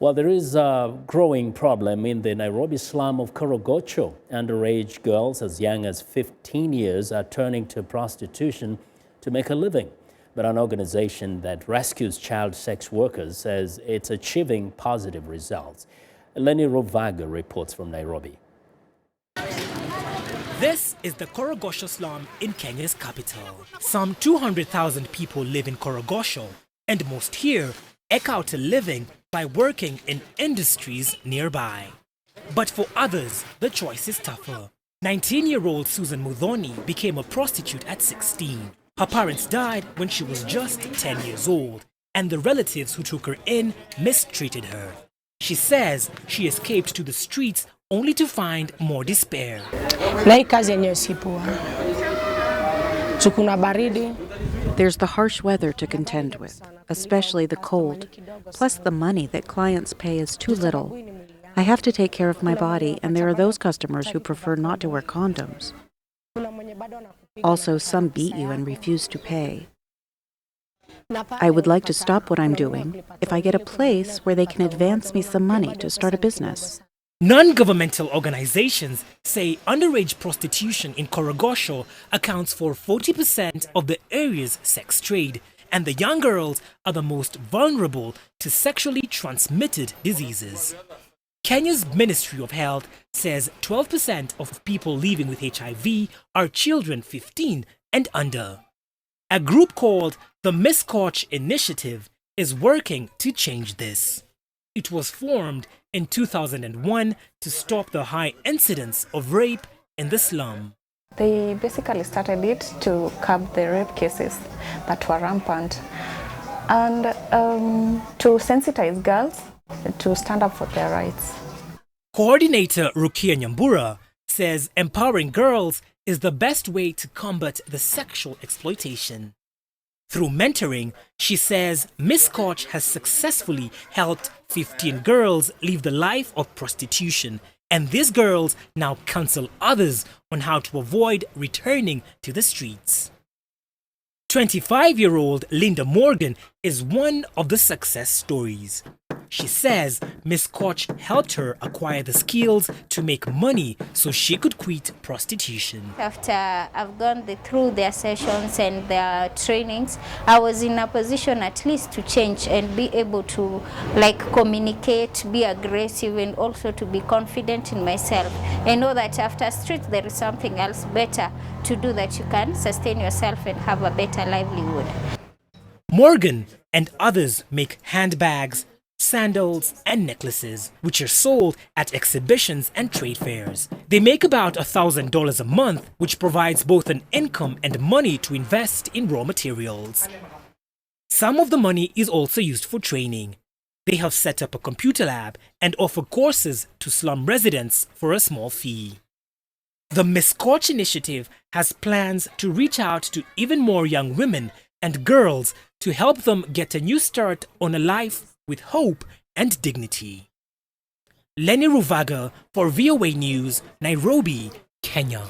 Well, there is a growing problem in the Nairobi slum of Korogocho. Underage girls as young as 15 years are turning to prostitution to make a living. But an organization that rescues child sex workers says it's achieving positive results. Lenny Rovaga reports from Nairobi. This is the Korogosho slum in Kenya's capital. Some 200,000 people live in Korogosho, and most here eke out a living by working in industries nearby. But for others, the choice is tougher. 19-year-old Susan Muthoni became a prostitute at 16. Her parents died when she was just 10 years old, and the relatives who took her in mistreated her. She says she escaped to the streets only to find more despair. There's the harsh weather to contend with, especially the cold. Plus the money that clients pay is too little. I have to take care of my body, and there are those customers who prefer not to wear condoms. Also, some beat you and refuse to pay. I would like to stop what I'm doing if I get a place where they can advance me some money to start a business. Non-governmental organizations say underage prostitution in Korogosho accounts for 40% of the area's sex trade, and the young girls are the most vulnerable to sexually transmitted diseases. Kenya's Ministry of Health says 12% of people living with HIV are children 15 and under. A group called the Miscoach Initiative is working to change this. It was formed in 2001 to stop the high incidence of rape in the slum. They basically started it to curb the rape cases that were rampant and to sensitize girls to stand up for their rights. Coordinator Rukia Nyambura says empowering girls is the best way to combat the sexual exploitation. Through mentoring, she says Miscoach has successfully helped 15 girls leave the life of prostitution, and these girls now counsel others on how to avoid returning to the streets. 25-year-old Linda Morgan is one of the success stories. She says Miscoach helped her acquire the skills to make money so she could quit prostitution. After I've gone through their sessions and their trainings, I was in a position at least to change and be able to communicate, be aggressive, and also to be confident in myself. I know that after street there is something else better to do, that you can sustain yourself and have a better livelihood. Morgan and others make handbags, sandals and necklaces, which are sold at exhibitions and trade fairs. They make about $1,000 a month, which provides both an income and money to invest in raw materials. Some of the money is also used for training. They have set up a computer lab and offer courses to slum residents for a small fee. The Miscoach Initiative has plans to reach out to even more young women and girls to help them get a new start on a life with hope and dignity. Lenny Ruvaga for VOA News, Nairobi, Kenya.